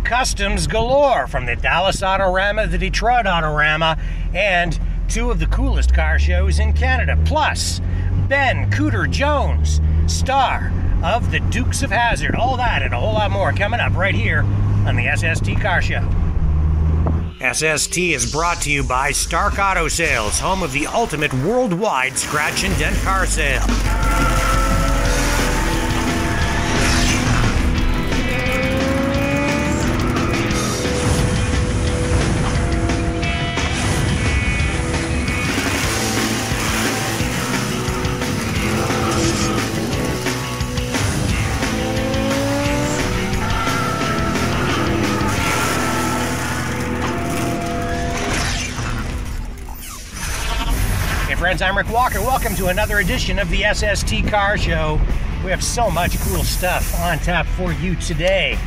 customs galore, from the Dallas Autorama, the Detroit Autorama, and two of the coolest car shows in Canada. Plus, Ben Cooter Jones, star of the Dukes of Hazzard. All that and a whole lot more coming up right here on the SST Car Show. SST is brought to you by Stark Auto Sales, home of the ultimate worldwide scratch and dent car sale. Friends, I'm Rick Walker. Welcome to another edition of the SST Car Show. We have so much cool stuff on tap for you today.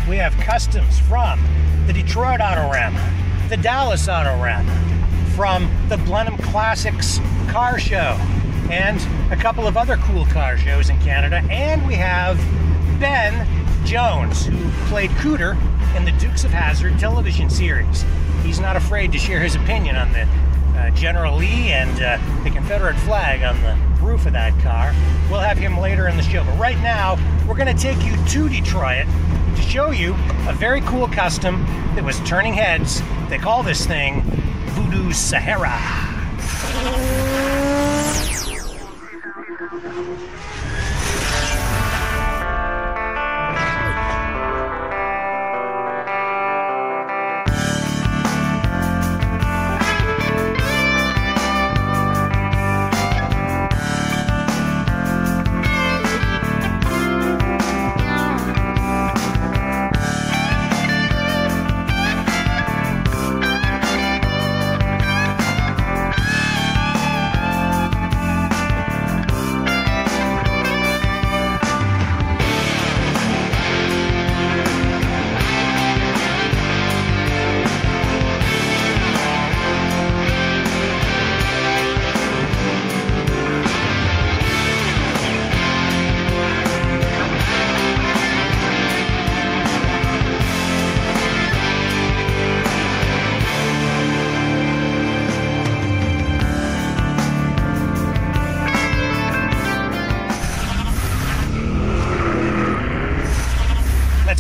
We have customs from the Detroit Autorama, the Dallas Autorama, from the Blenheim Classics Car Show, and a couple of other cool car shows in Canada. And we have Ben Jones, who played Cooter in the Dukes of Hazzard television series. He's not afraid to share his opinion on the General Lee and the Confederate flag on the roof of that car. We'll have him later in the show. But right now, we're going to take you to Detroit to show you a very cool custom that was turning heads. They call this thing Voodoo Sahara.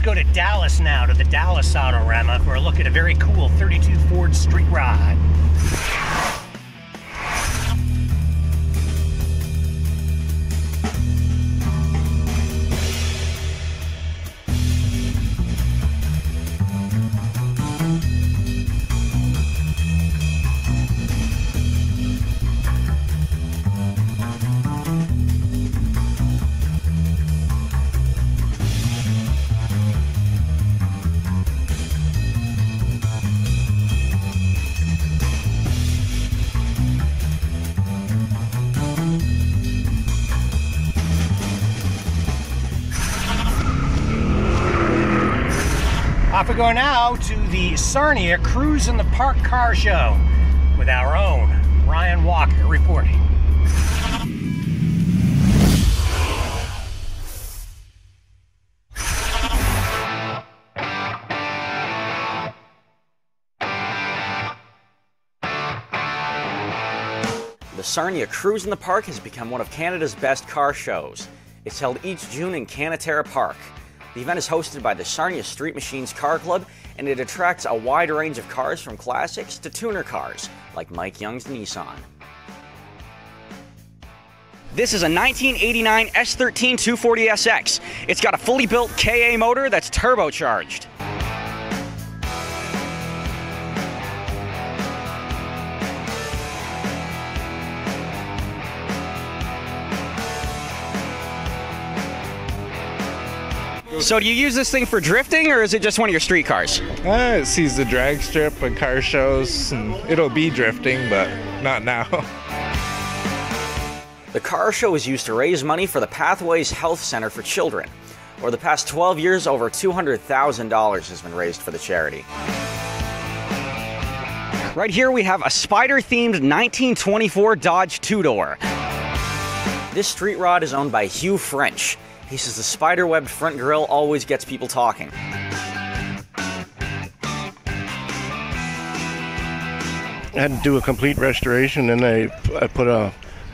Go to Dallas now, to the Dallas Autorama, for a look at a very cool 32 Ford Street Rod. Off we go now to the Sarnia Cruise in the Park Car Show with our own Ryan Walker reporting. The Sarnia Cruise in the Park has become one of Canada's best car shows. It's held each June in Canaterra Park. The event is hosted by the Sarnia Street Machines Car Club, and it attracts a wide range of cars from classics to tuner cars, like Mike Young's Nissan. This is a 1989 S13 240SX. It's got a fully built KA motor that's turbocharged. So do you use this thing for drifting, or is it just one of your street cars? It sees the drag strip at car shows, and it'll be drifting, but not now. The car show is used to raise money for the Pathways Health Center for Children. Over the past 12 years, over $200,000 has been raised for the charity. Right here we have a spider-themed 1924 Dodge two-door. This street rod is owned by Hugh French. He says the spider-webbed front grille always gets people talking. had to do a complete restoration, and I put a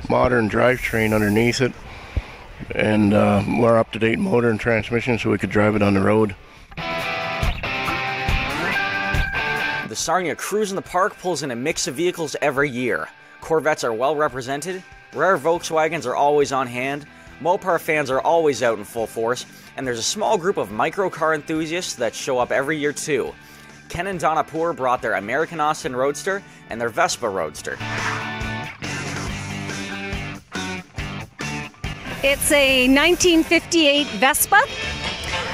modern drivetrain underneath it and more up-to-date motor and transmission so we could drive it on the road. The Sarnia Cruise in the Park pulls in a mix of vehicles every year. Corvettes are well represented, rare Volkswagens are always on hand, Mopar fans are always out in full force, and there's a small group of microcar enthusiasts that show up every year too. Ken and Donna Poor brought their American Austin Roadster and their Vespa Roadster. It's a 1958 Vespa,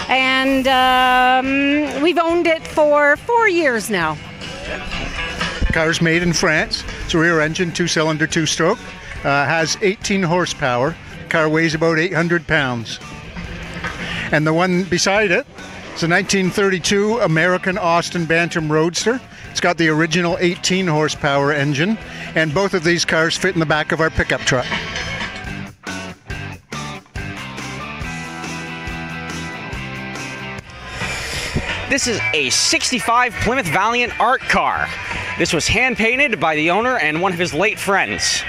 and we've owned it for 4 years now. Car's made in France. It's a rear engine, 2-cylinder, 2-stroke. Has 18 horsepower. Car weighs about 800 pounds. And the one beside it, it's a 1932 American Austin Bantam Roadster. It's got the original 18 horsepower engine, and both of these cars fit in the back of our pickup truck. This is a 65 Plymouth Valiant art car. This was hand-painted by the owner and one of his late friends.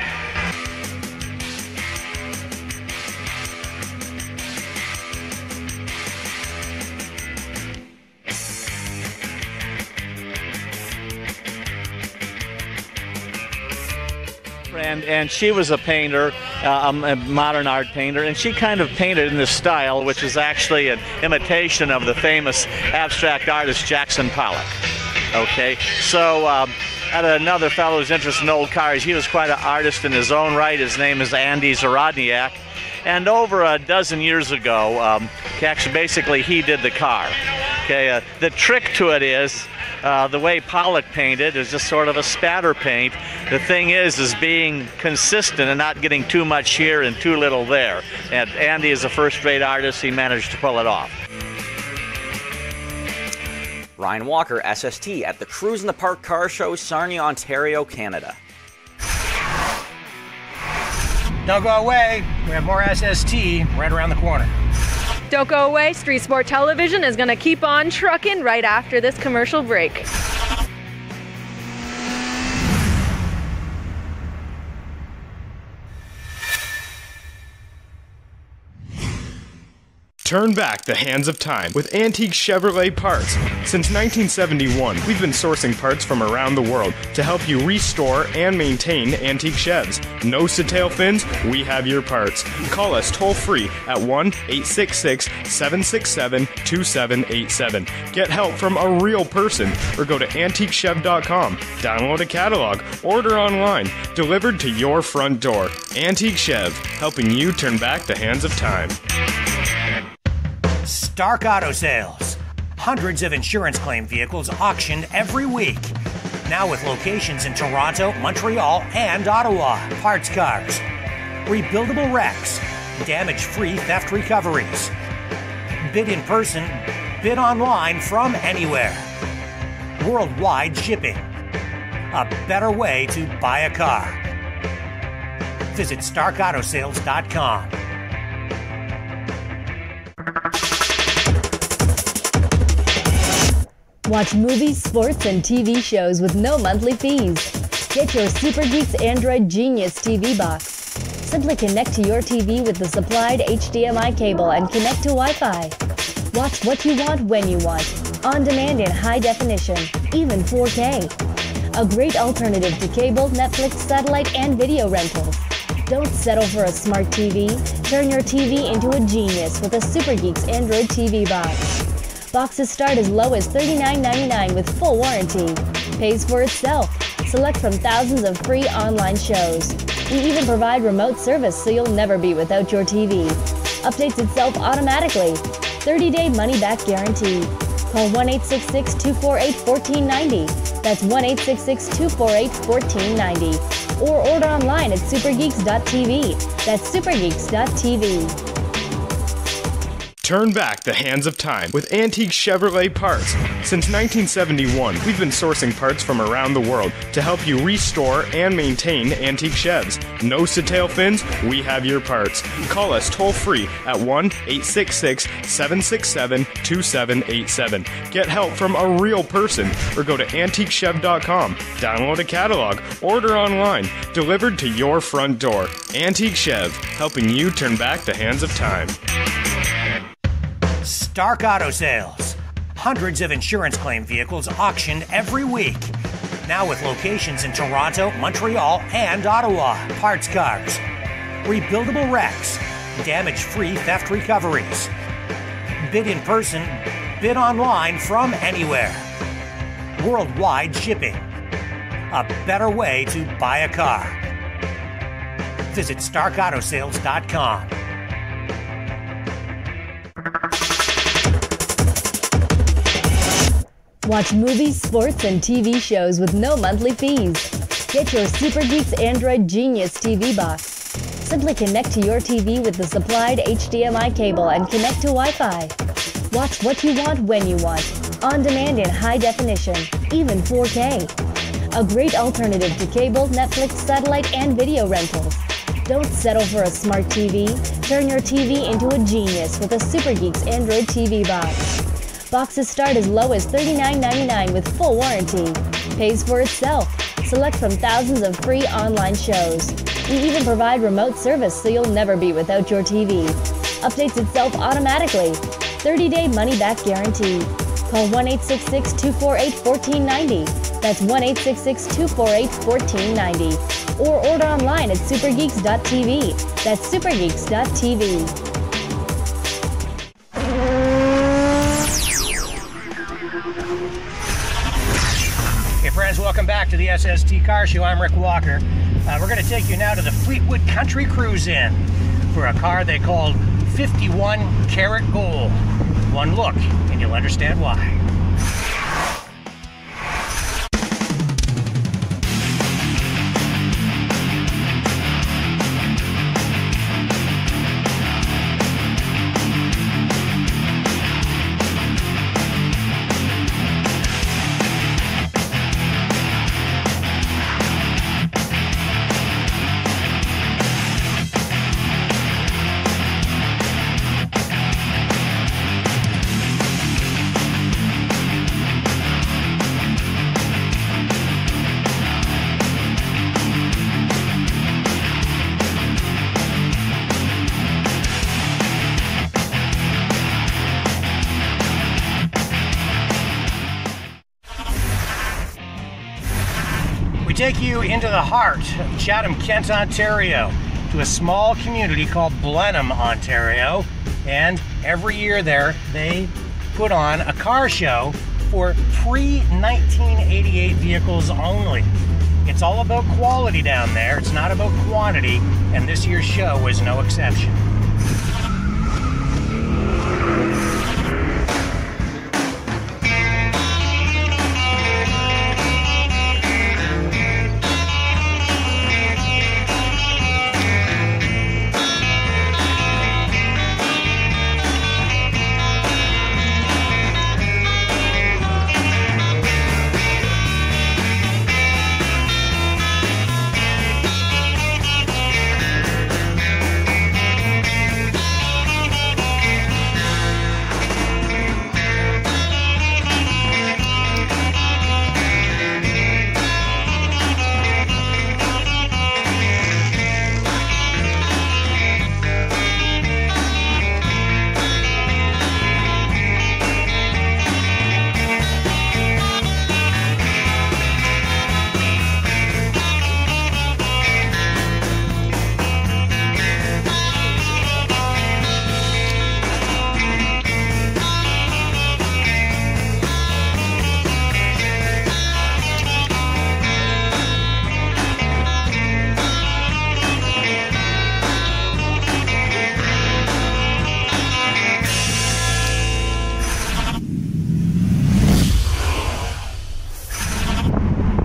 And she was a painter, a modern art painter, and she kind of painted in this style, which is actually an imitation of the famous abstract artist Jackson Pollock. Okay, so had another fellow who's interested in old cars. He was quite an artist in his own right. His name is Andy Zarodniak. And over a dozen years ago, basically he did the car. Okay, the trick to it is the way Pollock painted is just sort of a spatter paint. The thing is being consistent and not getting too much here and too little there. And Andy is a first-rate artist. He managed to pull it off. Ryan Walker, SST, at the Cruise in the Park Car Show, Sarnia, Ontario, Canada. Don't go away. We have more SST right around the corner. Don't go away. Street Sport Television is going to keep on trucking right after this commercial break. Turn back the hands of time with Antique Chevrolet Parts. Since 1971, we've been sourcing parts from around the world to help you restore and maintain antique Chevs. Nose to tail fins, we have your parts. Call us toll free at 1-866-767-2787. Get help from a real person or go to antiquechev.com. Download a catalog, order online, delivered to your front door. Antique Chev, helping you turn back the hands of time. Stark Auto Sales. Hundreds of insurance claim vehicles auctioned every week. Now with locations in Toronto, Montreal, and Ottawa. Parts cars, rebuildable wrecks, damage-free theft recoveries. Bid in person, bid online from anywhere. Worldwide shipping. A better way to buy a car. Visit StarkAutoSales.com. Watch movies, sports, and TV shows with no monthly fees. Get your Super Geeks Android Genius TV box. Simply connect to your TV with the supplied HDMI cable and connect to Wi-Fi. Watch what you want when you want, on demand in high definition, even 4K. A great alternative to cable, Netflix, satellite, and video rentals. Don't settle for a smart TV. Turn your TV into a genius with a Super Geeks Android TV box. Boxes start as low as $39.99 with full warranty. Pays for itself. Select from thousands of free online shows. We even provide remote service so you'll never be without your TV. Updates itself automatically. 30-day money-back guarantee. Call 1-866-248-1490. That's 1-866-248-1490. Or order online at supergeeks.tv. That's supergeeks.tv. Turn back the hands of time with antique Chevrolet parts. Since 1971, we've been sourcing parts from around the world to help you restore and maintain antique Chevs. Nose to tail fins, we have your parts. Call us toll free at 1-866-767-2787. Get help from a real person or go to antiquechev.com. Download a catalog, order online, delivered to your front door. Antique Chev, helping you turn back the hands of time. Stark Auto Sales. Hundreds of insurance claim vehicles auctioned every week. Now with locations in Toronto, Montreal, and Ottawa. Parts cars, rebuildable wrecks, damage-free theft recoveries. Bid in person, bid online from anywhere. Worldwide shipping. A better way to buy a car. Visit StarkAutoSales.com. Watch movies, sports, and TV shows with no monthly fees. Get your Super Geeks Android Genius TV box. Simply connect to your TV with the supplied HDMI cable and connect to Wi-Fi. Watch what you want when you want, on demand in high definition, even 4K. A great alternative to cable, Netflix, satellite, and video rentals. Don't settle for a smart TV. Turn your TV into a genius with a Super Geeks Android TV box. Boxes start as low as $39.99 with full warranty. Pays for itself. Select from thousands of free online shows. We even provide remote service so you'll never be without your TV. Updates itself automatically. 30-day money-back guarantee. Call 1-866-248-1490. That's 1-866-248-1490. Or order online at supergeeks.tv. That's supergeeks.tv. Hey friends, welcome back to the SST Car Show. I'm Rick Walker. We're going to take you now to the Fleetwood Country Cruise In for a car they called 51 Karat Gold. One look and you'll understand why. We take you into the heart of Chatham, Kent, Ontario, to a small community called Blenheim, Ontario. And every year there, they put on a car show for pre-1988 vehicles only. It's all about quality down there. It's not about quantity, and this year's show was no exception.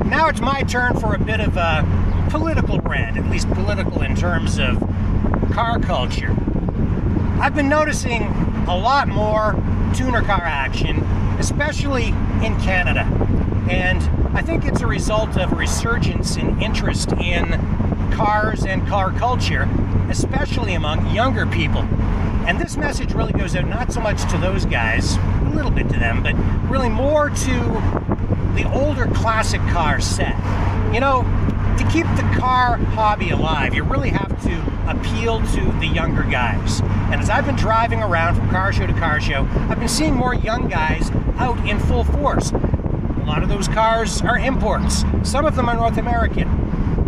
Now it's my turn for a bit of a political rant, at least political in terms of car culture. I've been noticing a lot more tuner car action, especially in Canada. And I think it's a result of a resurgence in interest in cars and car culture, especially among younger people. And this message really goes out not so much to those guys, a little bit to them, but really more to the older classic car set. You know, to keep the car hobby alive, you really have to appeal to the younger guys. And as I've been driving around from car show to car show, I've been seeing more young guys out in full force. A lot of those cars are imports. Some of them are North American.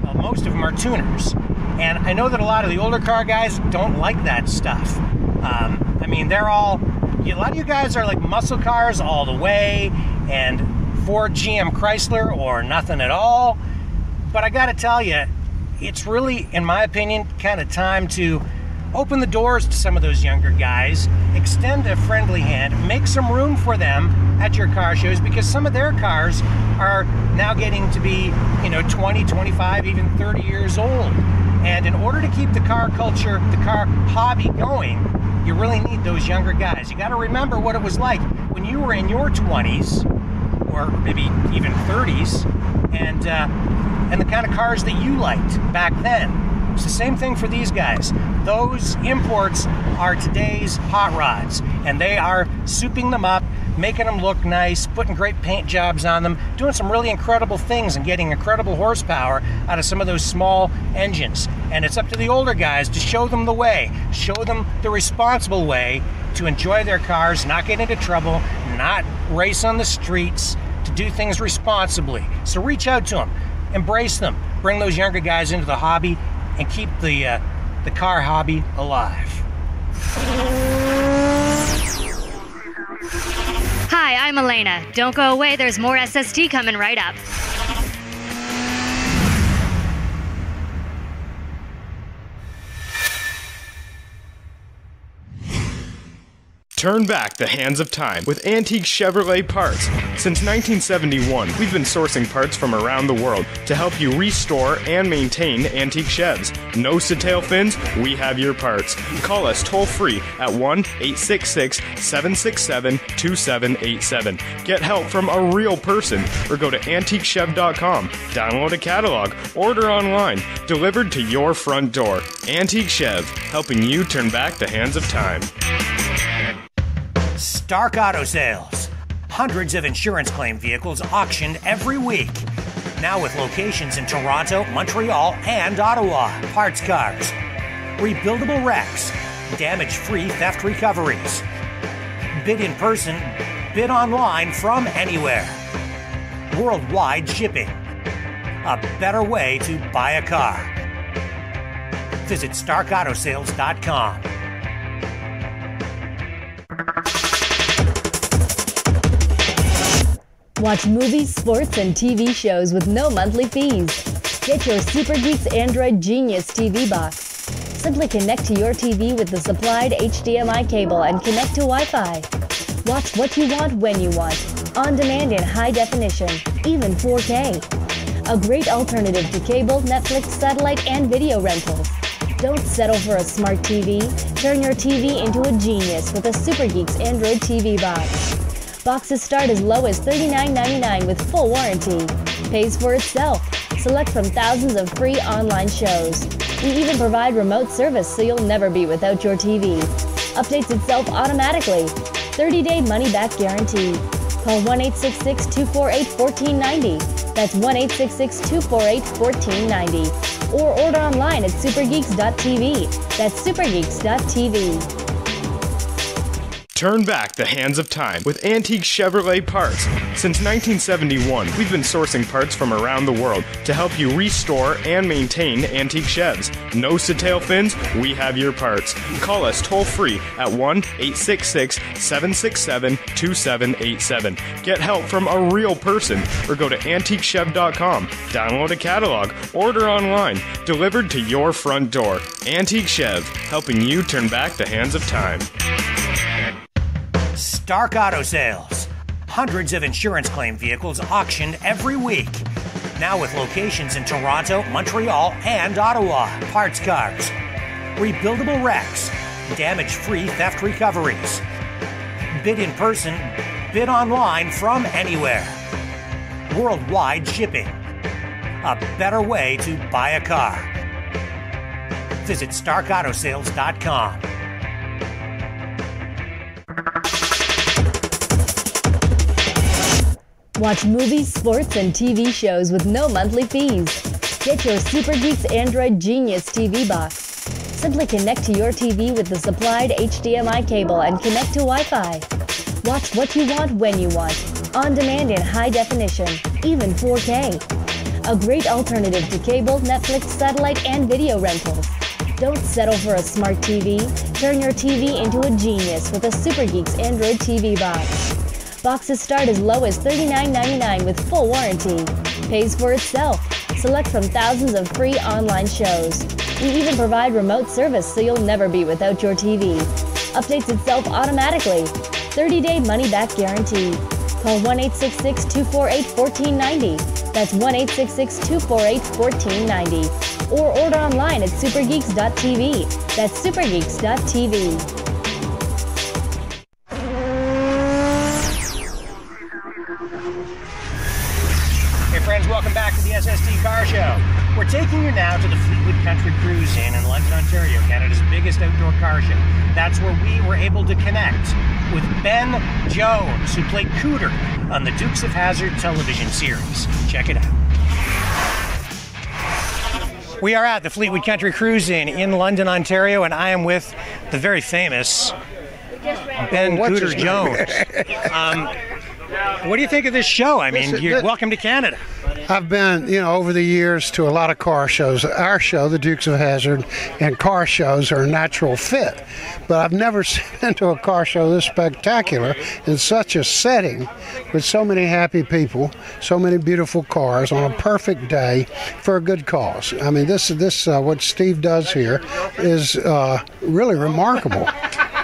Well, most of them are tuners. And I know that a lot of the older car guys don't like that stuff. I mean, a lot of you guys are like muscle cars all the way, and Ford, GM, Chrysler, or nothing at all. But I gotta tell you, it's really, in my opinion, kind of time to open the doors to some of those younger guys, extend a friendly hand, make some room for them at your car shows, because some of their cars are now getting to be, 20, 25, even 30 years old. And in order to keep the car culture, the car hobby going, you really need those younger guys. You got to remember what it was like when you were in your 20s, or maybe even 30s, and the kind of cars that you liked back then. It's the same thing for these guys. Those imports are today's hot rods, and they are souping them up, making them look nice, putting great paint jobs on them, doing some really incredible things and getting incredible horsepower out of some of those small engines. And it's up to the older guys to show them the way, show them the responsible way to enjoy their cars, not get into trouble, not race on the streets, to do things responsibly. So reach out to them, embrace them, bring those younger guys into the hobby, and keep the car hobby alive. Hi, I'm Elena. Don't go away, there's more SST coming right up. Turn back the hands of time with antique Chevrolet parts. Since 1971, we've been sourcing parts from around the world to help you restore and maintain antique Chevs. Nose to tail fins, we have your parts. Call us toll free at 1-866-767-2787. Get help from a real person, or go to antiquechev.com. Download a catalog, order online, delivered to your front door. Antique Chev, helping you turn back the hands of time. Stark Auto Sales. Hundreds of insurance claim vehicles auctioned every week. Now with locations in Toronto, Montreal, and Ottawa. Parts cars, rebuildable wrecks, damage-free theft recoveries. Bid in person, bid online from anywhere. Worldwide shipping. A better way to buy a car. Visit StarkAutoSales.com. Watch movies, sports, and TV shows with no monthly fees. Get your Super Geeks Android Genius TV box. Simply connect to your TV with the supplied HDMI cable and connect to Wi-Fi. Watch what you want when you want, on demand in high definition, even 4K. A great alternative to cable, Netflix, satellite, and video rentals. Don't settle for a smart TV. Turn your TV into a genius with a Super Geeks Android TV box. Boxes start as low as $39.99 with full warranty. Pays for itself. Select from thousands of free online shows. We even provide remote service so you'll never be without your TV. Updates itself automatically. 30-day money-back guarantee. Call 1-866-248-1490. That's 1-866-248-1490. Or order online at supergeeks.tv. That's supergeeks.tv. Turn back the hands of time with antique Chevrolet parts. Since 1971, we've been sourcing parts from around the world to help you restore and maintain antique Chevs. Nose to tail fins, we have your parts. Call us toll free at 1-866-767-2787. Get help from a real person, or go to antiquechev.com. Download a catalog, order online, delivered to your front door. Antique Chev, helping you turn back the hands of time. Stark Auto Sales. Hundreds of insurance claim vehicles auctioned every week. Now with locations in Toronto, Montreal, and Ottawa. Parts cars, rebuildable wrecks, damage-free theft recoveries. bid in person, bid online from anywhere. Worldwide shipping. A better way to buy a car. Visit StarkAutoSales.com. Watch movies, sports, and TV shows with no monthly fees. Get your Super Geeks Android Genius TV box. Simply connect to your TV with the supplied HDMI cable and connect to Wi-Fi. Watch what you want when you want, on demand in high definition, even 4K. A great alternative to cable, Netflix, satellite, and video rentals. Don't settle for a smart TV. Turn your TV into a genius with a Super Geeks Android TV box. Boxes start as low as $39.99 with full warranty. Pays for itself. Select from thousands of free online shows. We even provide remote service so you'll never be without your TV. Updates itself automatically. 30-day money-back guarantee. Call 1-866-248-1490. That's 1-866-248-1490. Or order online at supergeeks.tv. That's supergeeks.tv. Hey friends, welcome back to the SST Car Show. We're taking you now to the Fleetwood Country Cruise Inn in London, Ontario, Canada's biggest outdoor car show. That's where we were able to connect with Ben Jones, who played Cooter on the Dukes of Hazzard television series. Check it out. We are at the Fleetwood Country Cruise Inn in London, Ontario, and I am with the very famous Ben Cooter Jones. What do you think of this show? I mean, you're welcome to Canada. I've been, over the years to a lot of car shows. Our show, the Dukes of Hazzard, and car shows are a natural fit. But I've never been to a car show this spectacular in such a setting with so many happy people, so many beautiful cars on a perfect day for a good cause. I mean, this what Steve does here is really remarkable.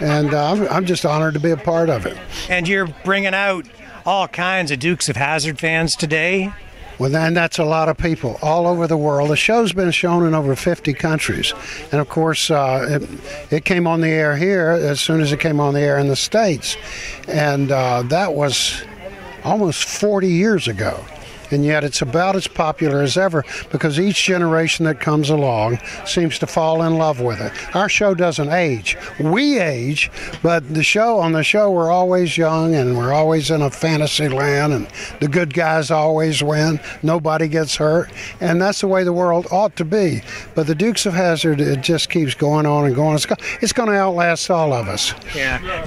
And I'm just honored to be a part of it. And you're bringing out all kinds of Dukes of Hazzard fans today. Well, then that's a lot of people all over the world. The show's been shown in over 50 countries. And, of course, it came on the air here as soon as it came on the air in the States. And that was almost 40 years ago. And yet it's about as popular as ever because each generation that comes along seems to fall in love with it. Our show doesn't age. We age, but on the show we're always young and we're always in a fantasy land and the good guys always win. Nobody gets hurt. And that's the way the world ought to be. But the Dukes of Hazzard, it just keeps going on and going. It's going to outlast all of us. Yeah.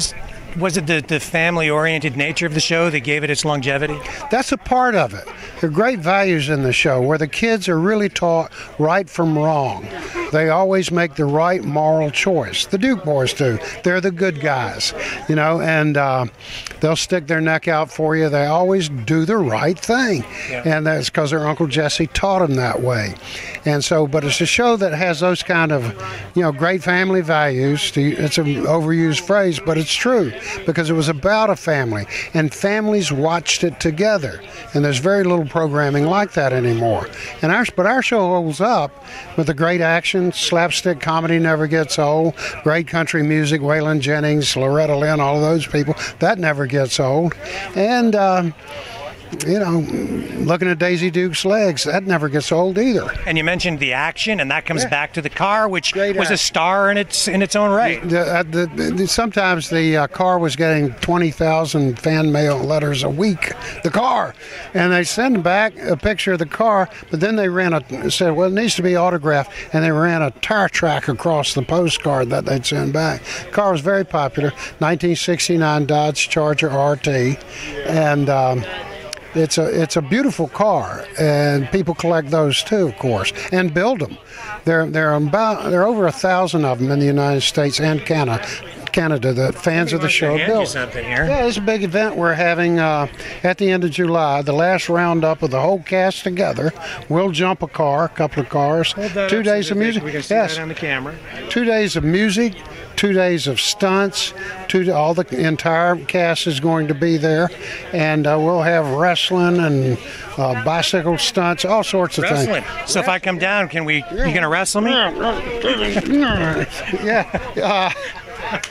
Was it the family-oriented nature of the show that gave it its longevity? That's a part of it. There are great values in the show where the kids are really taught right from wrong. They always make the right moral choice. The Duke boys do. They're the good guys, and they'll stick their neck out for you. They always do the right thing. Yeah. And that's because their Uncle Jesse taught them that way. And so, but it's a show that has those kind of, great family values. It's an overused phrase, but it's true. Because it was about a family, and families watched it together, and there's very little programming like that anymore. But our show holds up with the great action, slapstick comedy never gets old, great country music, Waylon Jennings, Loretta Lynn, all of those people, that never gets old, and looking at Daisy Duke's legs, that never gets old either. And you mentioned the action, and that comes back to the car, which was a star in its own right. Sometimes the car was getting 20,000 fan mail letters a week, the car. And they send back a picture of the car, but then they said, well, it needs to be autographed, and they ran a tire track across the postcard that they'd send back. The car was very popular, 1969 Dodge Charger RT, and it's a beautiful car, and people collect those too, of course, and build them. There are over 1,000 of them in the United States and Canada that fans of the show build. Something here. Yeah, it's a big event we're having at the end of July, the last roundup of the whole cast together. We'll jump a couple of cars, 2 days of music. We can see that on the camera. 2 days of music. 2 days of stunts. All the entire cast is going to be there, and we'll have wrestling and bicycle stunts, all sorts of things. So if I come down, you gonna wrestle me? Yeah.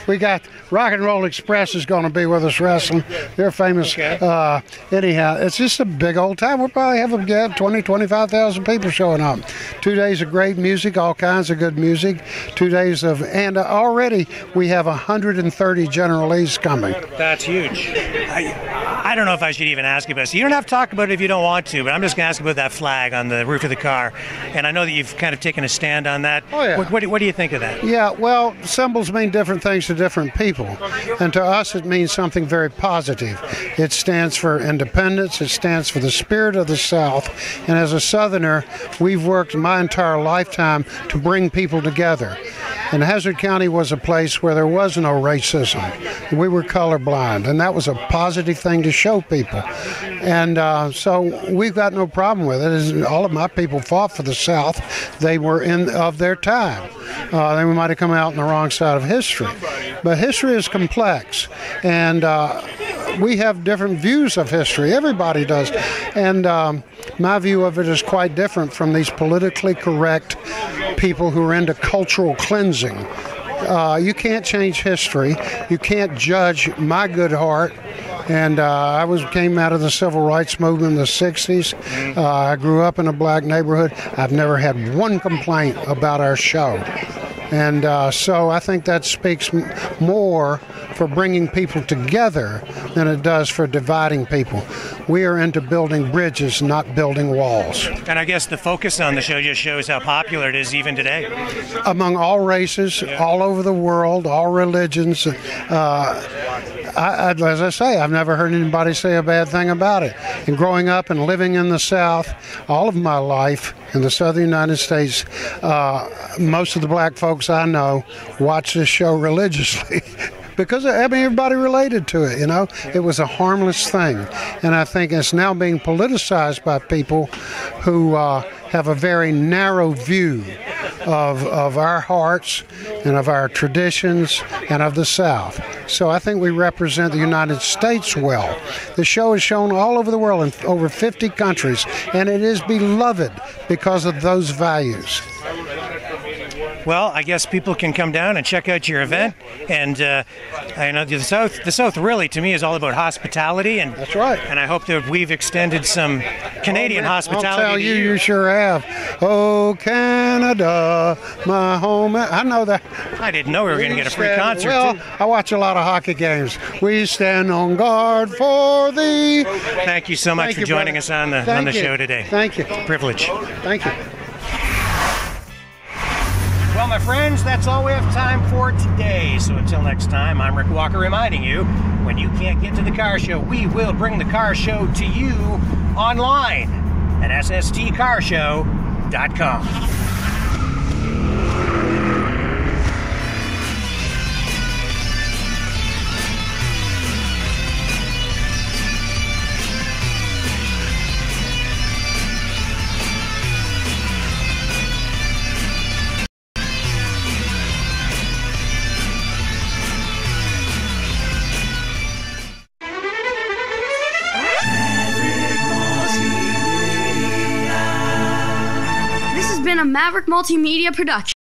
We got Rock and Roll Express is going to be with us wrestling. They're famous. Okay. Anyhow, it's just a big old time. We'll probably have 20, 25,000 people showing up. 2 days of great music, all kinds of good music. 2 days of, and already we have 130 General Lees coming. That's huge. I don't know if I should even ask you about this. You don't have to talk about it if you don't want to, but I'm just going to ask about that flag on the roof of the car. And I know that you've kind of taken a stand on that. Oh, yeah. What do you think of that? Yeah, well, symbols mean different things to different people. And to us, it means something very positive. It stands for independence. It stands for the spirit of the South. And as a Southerner, we've worked my entire lifetime to bring people together. And Hazard County was a place where there was no racism. We were colorblind, and that was a positive thing to show people. And so we've got no problem with it. All of my people fought for the South. They were of their time. They might have come out on the wrong side of history. But history is complex, and we have different views of history. Everybody does. And my view of it is quite different from these politically correct people who are into cultural cleansing. You can't change history. You can't judge my good heart. And I came out of the civil rights movement in the 60s. I grew up in a black neighborhood. I've never had one complaint about our show. And so I think that speaks more for bringing people together than it does for dividing people. We are into building bridges, not building walls. And I guess the focus on the show just shows how popular it is even today. Among all races, all over the world, all religions. As I say, I've never heard anybody say a bad thing about it. And growing up and living in the South, all of my life in the southern United States, most of the black folks I know watch this show religiously. Because, everybody related to it, It was a harmless thing. And I think it's now being politicized by people who have a very narrow view of our hearts and of our traditions and of the South. So I think we represent the United States well. The show is shown all over the world in over 50 countries, and it is beloved because of those values. Well, I guess people can come down and check out your event, and I know the South really, to me, is all about hospitality, and that's right. And I hope that we've extended some Canadian hospitality. I'll tell to you, you sure have. Oh, Canada, my home. I know that. I didn't know we were going to get a free concert. Well, too. I watch a lot of hockey games. We stand on guard for thee. Thank you so much for joining us on the show today. Thank you. Privilege. Thank you. Well, my friends, that's all we have time for today. So until next time, I'm Rick Walker reminding you, when you can't get to the car show, we will bring the car show to you online at SSTcarshow.com. A Maverick Multimedia production.